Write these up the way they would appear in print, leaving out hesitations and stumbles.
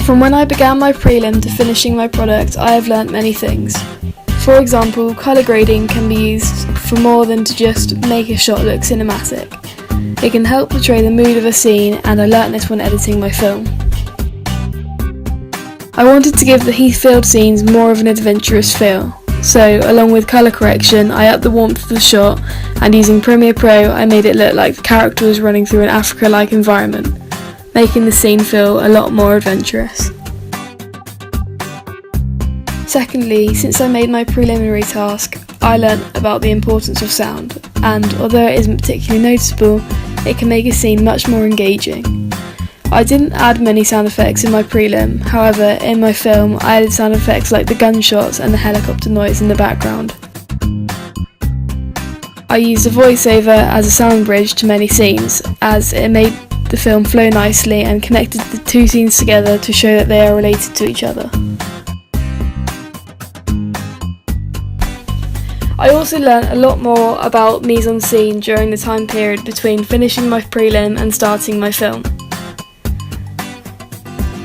From when I began my prelim to finishing my product, I have learnt many things. For example, colour grading can be used for more than to just make a shot look cinematic. It can help portray the mood of a scene, and I learnt this when editing my film. I wanted to give the Heathfield scenes more of an adventurous feel, so along with colour correction, I upped the warmth of the shot, and using Premiere Pro I made it look like the character was running through an Africa-like environment, making the scene feel a lot more adventurous. Secondly, since I made my preliminary task, I learnt about the importance of sound, and although it isn't particularly noticeable, it can make a scene much more engaging. I didn't add many sound effects in my prelim, however, in my film I added sound effects like the gunshots and the helicopter noise in the background. I used a voiceover as a sound bridge to many scenes, as it made the film flow nicely and connected the two scenes together to show that they are related to each other. I also learnt a lot more about mise-en-scene during the time period between finishing my prelim and starting my film.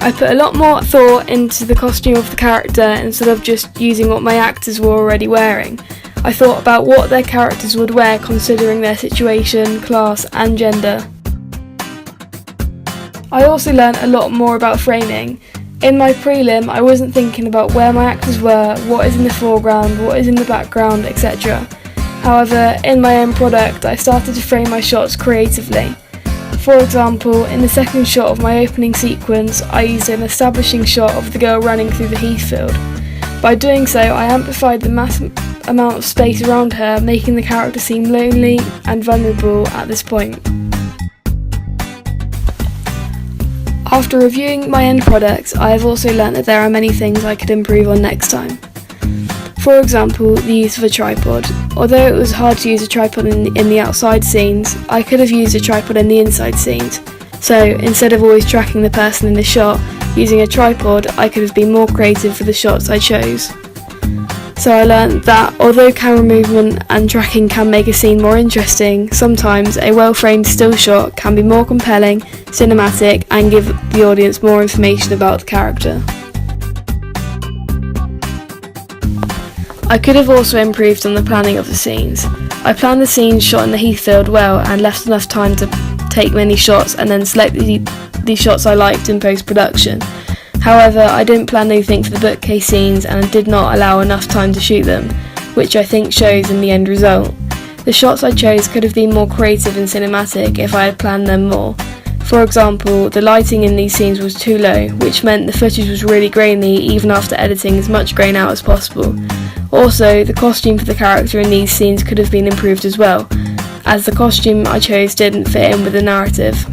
I put a lot more thought into the costume of the character instead of just using what my actors were already wearing. I thought about what their characters would wear considering their situation, class and gender. I also learnt a lot more about framing. In my prelim, I wasn't thinking about where my actors were, what is in the foreground, what is in the background, etc. However, in my own product, I started to frame my shots creatively. For example, in the second shot of my opening sequence, I used an establishing shot of the girl running through the Heathfield. By doing so, I amplified the massive amount of space around her, making the character seem lonely and vulnerable at this point. After reviewing my end product, I have also learnt that there are many things I could improve on next time. For example, the use of a tripod. Although it was hard to use a tripod in the outside scenes, I could have used a tripod in the inside scenes. So instead of always tracking the person in the shot, using a tripod, I could have been more creative for the shots I chose. So I learnt that although camera movement and tracking can make a scene more interesting, sometimes a well-framed still shot can be more compelling, cinematic, and give the audience more information about the character. I could have also improved on the planning of the scenes. I planned the scenes shot in the Heathfield well and left enough time to take many shots and then select the shots I liked in post-production. However, I didn't plan anything for the bookcase scenes and did not allow enough time to shoot them, which I think shows in the end result. The shots I chose could have been more creative and cinematic if I had planned them more. For example, the lighting in these scenes was too low, which meant the footage was really grainy even after editing as much grain out as possible. Also, the costume for the character in these scenes could have been improved as well, as the costume I chose didn't fit in with the narrative.